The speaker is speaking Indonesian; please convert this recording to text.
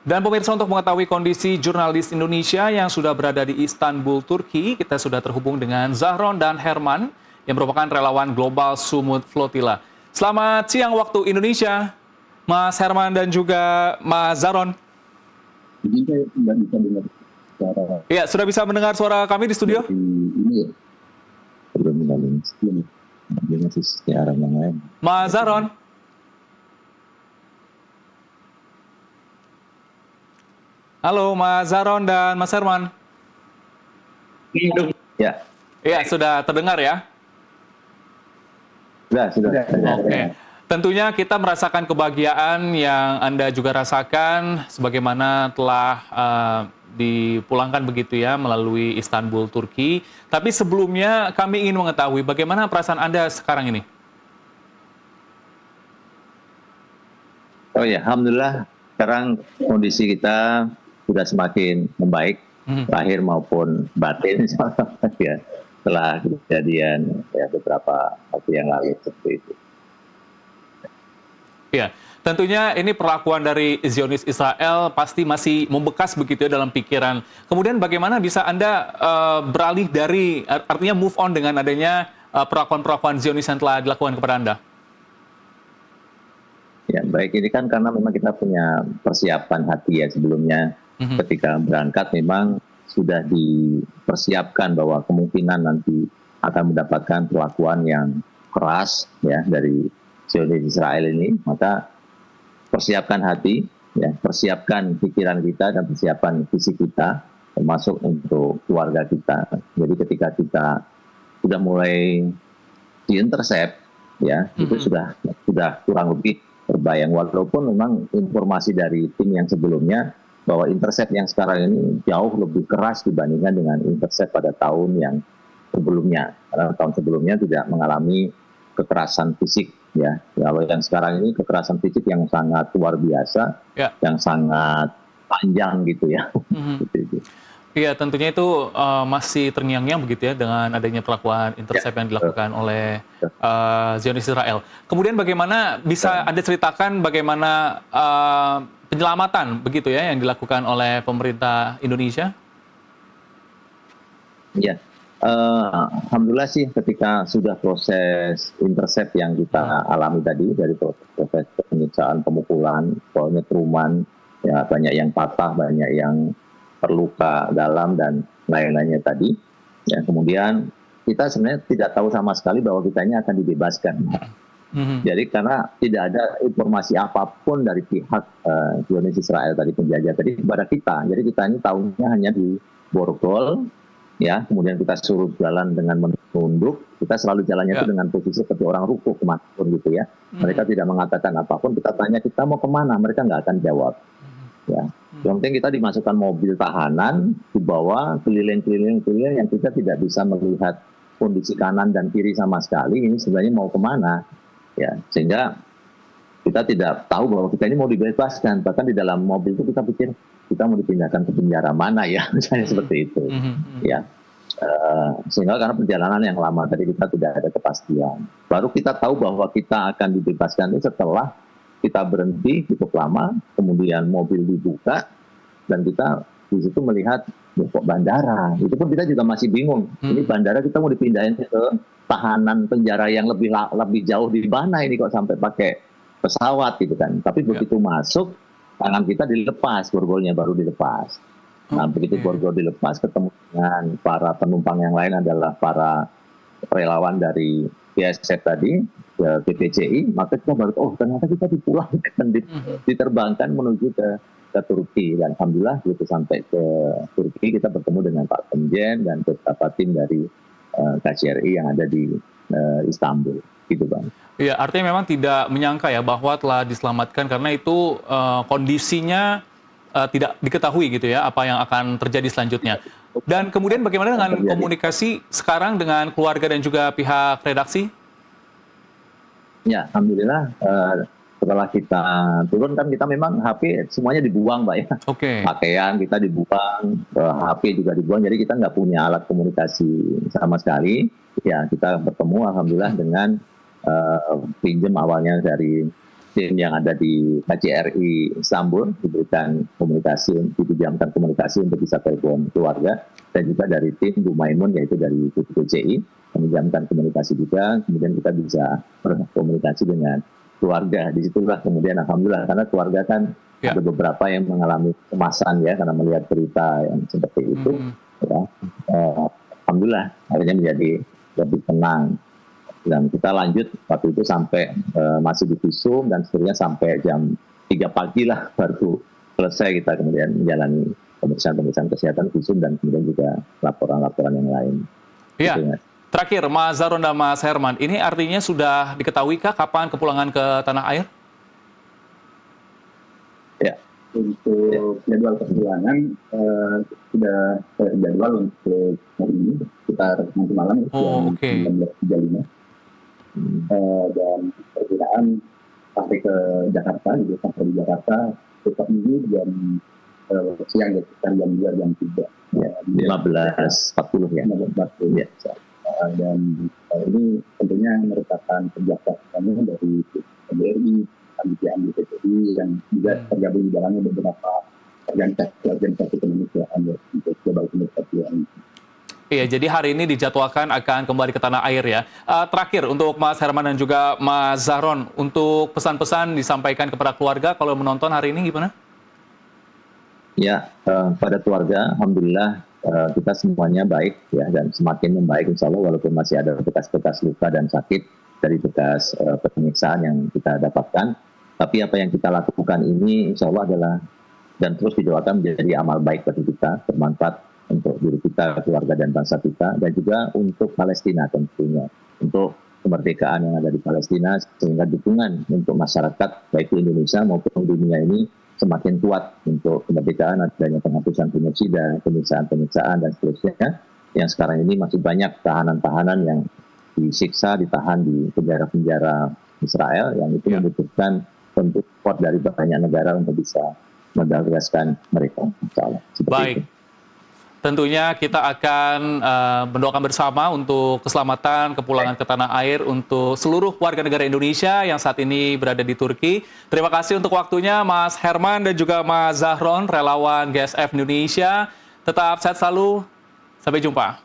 Dan pemirsa, untuk mengetahui kondisi jurnalis Indonesia yang sudah berada di Istanbul, Turki, kita sudah terhubung dengan Zahron dan Herman yang merupakan relawan Global Sumut Flotilla. Selamat siang waktu Indonesia, Mas Herman dan juga Mas Zahron. Iya, sudah bisa mendengar suara kami di studio? Mas Zahron. Halo Mas Zahron dan Mas Herman. Ya. Iya, sudah terdengar ya? Sudah. Oke. Tentunya kita merasakan kebahagiaan yang Anda juga rasakan sebagaimana telah dipulangkan begitu ya melalui Istanbul, Turki. Tapi sebelumnya kami ingin mengetahui bagaimana perasaan Anda sekarang ini? Oh ya, alhamdulillah sekarang kondisi kita sudah semakin membaik, lahir maupun batin ya, setelah kejadian ya, beberapa waktu yang lalu seperti itu. Ya, tentunya ini perlakuan dari Zionis Israel pasti masih membekas begitu ya dalam pikiran. Kemudian bagaimana bisa Anda beralih dari, artinya move on dengan adanya perlakuan-perlakuan Zionis yang telah dilakukan kepada Anda? Ya, baik, ini kan karena memang kita punya persiapan hati ya sebelumnya. Ketika berangkat memang sudah dipersiapkan bahwa kemungkinan nanti akan mendapatkan perlakuan yang keras ya dari Zionis Israel ini, maka persiapkan hati, ya, persiapkan pikiran kita dan persiapan fisik kita, termasuk untuk keluarga kita. Jadi ketika kita sudah mulai diintercept, ya, itu sudah kurang lebih terbayang. Walaupun memang informasi dari tim yang sebelumnya bahwa intercept yang sekarang ini jauh lebih keras dibandingkan dengan intercept pada tahun yang sebelumnya. Karena tahun sebelumnya tidak mengalami kekerasan fisik, ya. Kalau yang sekarang ini kekerasan fisik yang sangat luar biasa, yang sangat panjang gitu ya. Iya, tentunya itu masih terngiang-ngiang begitu ya dengan adanya perlakuan intercept yang dilakukan oleh Zionis Israel. Kemudian bagaimana bisa Anda ceritakan bagaimana penyelamatan begitu ya yang dilakukan oleh pemerintah Indonesia? Ya, alhamdulillah sih ketika sudah proses intercept yang kita alami tadi dari proses penyiksaan, pemukulan, penyeteruman, ya banyak yang patah, banyak yang terluka dalam dan lain-lainnya tadi. Ya, kemudian kita sebenarnya tidak tahu sama sekali bahwa kita ini akan dibebaskan. Jadi karena tidak ada informasi apapun dari pihak Zionis Israel tadi, penjajah tadi kepada kita. Jadi kita ini tahunya hanya di borgol, ya. Kemudian kita suruh jalan dengan menunduk. Kita selalu jalannya itu dengan posisi seperti orang rukuh kemanapun gitu ya. Mereka tidak mengatakan apapun. Kita tanya kita mau kemana, mereka nggak akan jawab. Ya. Yang penting kita dimasukkan mobil tahanan, dibawa keliling-keliling yang kita tidak bisa melihat kondisi kanan dan kiri sama sekali. Ini sebenarnya mau kemana? Ya, sehingga kita tidak tahu bahwa kita ini mau dibebaskan. Bahkan di dalam mobil itu kita pikir kita mau dipindahkan ke penjara mana ya, misalnya seperti itu. Ya, sehingga karena perjalanan yang lama tadi kita tidak ada kepastian. Baru kita tahu bahwa kita akan dibebaskan itu setelah kita berhenti cukup lama, kemudian mobil dibuka dan kita di situ melihat kok bandara. Itu pun kita juga masih bingung. Ini bandara kita mau dipindahin ke tahanan penjara yang lebih jauh di mana ini kok sampai pakai pesawat gitu kan. Tapi begitu masuk, tangan kita dilepas, borgolnya baru dilepas. Nah, begitu borgol dilepas, ketemu dengan para penumpang yang lain adalah para relawan dari BSF tadi, BPCI, maka kita baru oh ternyata kita dipulangkan, diterbangkan menuju ke Turki. Dan alhamdulillah begitu sampai ke Turki kita bertemu dengan Pak Komjen dan beberapa tim dari KJRI yang ada di Istanbul, gitu Bang. Iya, artinya memang tidak menyangka ya bahwa telah diselamatkan karena itu kondisinya tidak diketahui gitu ya apa yang akan terjadi selanjutnya. Dan kemudian bagaimana dengan komunikasi sekarang dengan keluarga dan juga pihak redaksi? Ya, alhamdulillah setelah kita turun kan kita memang HP semuanya dibuang Mbak ya. Pakaian kita dibuang, HP juga dibuang, jadi kita nggak punya alat komunikasi sama sekali. Ya, kita bertemu alhamdulillah dengan pinjam awalnya dari tim yang ada di KJRI Istanbul diberikan komunikasi, dipinjamkan komunikasi untuk bisa telepon keluarga, dan juga dari tim Bu Maimun yaitu dari PPCI meminjamkan komunikasi juga, kemudian kita bisa berkomunikasi dengan keluarga. Disitulah kemudian alhamdulillah, karena keluarga kan ada beberapa yang mengalami kemasan ya karena melihat berita yang seperti itu. Ya. Alhamdulillah akhirnya menjadi lebih tenang. Dan kita lanjut waktu itu sampai masih di visum dan seterusnya sampai jam 3 pagi lah baru selesai kita kemudian menjalani pemeriksaan kesehatan visum dan kemudian juga laporan-laporan yang lain. Iya. Gitu, Terakhir, Mas Zahron dan Mas Herman, ini artinya sudah diketahuikah kapan kepulangan ke tanah air? Ya. Untuk jadwal kepulangan sudah jadwal untuk hari ini sekitar nanti malam jam 19.35. Dan perkiraan sampai ke Jakarta, gitu, sampai di Jakarta tetap ini jam siang ya, sekitar jam 2 jam 3 ya, 15.40 ya. 15.40 ya. Dan ini tentunya merupakan kerja kami dari KBRI, panitia PPI yang juga tergabung di dalamnya beberapa organisasi kemanusiaan ya, untuk global kemanusiaan. Iya, jadi hari ini dijadwalkan akan kembali ke tanah air ya. Terakhir untuk Mas Herman dan juga Mas Zahron, untuk pesan-pesan disampaikan kepada keluarga kalau menonton hari ini gimana? Ya, pada keluarga, alhamdulillah kita semuanya baik ya, dan semakin membaik insya Allah, walaupun masih ada bekas-bekas luka dan sakit dari bekas pemeriksaan yang kita dapatkan. Tapi apa yang kita lakukan ini insya Allah adalah dan terus didoakan menjadi amal baik bagi kita, bermanfaat untuk diri kita, keluarga dan bangsa kita, dan juga untuk Palestina tentunya, untuk kemerdekaan yang ada di Palestina, sehingga dukungan untuk masyarakat baik di Indonesia maupun dunia ini semakin kuat untuk kemerdekaan, adanya penghapusan genosida, penyiksaan dan seterusnya, yang sekarang ini masih banyak tahanan-tahanan yang disiksa, ditahan di penjara-penjara Israel, yang itu membutuhkan untuk support dari banyak negara untuk bisa membebaskan mereka. Baik. Itu. Tentunya kita akan mendoakan bersama untuk keselamatan kepulangan ke tanah air untuk seluruh warga negara Indonesia yang saat ini berada di Turki. Terima kasih untuk waktunya Mas Herman dan juga Mas Zahron, relawan GSF Indonesia. Tetap sehat selalu. Sampai jumpa.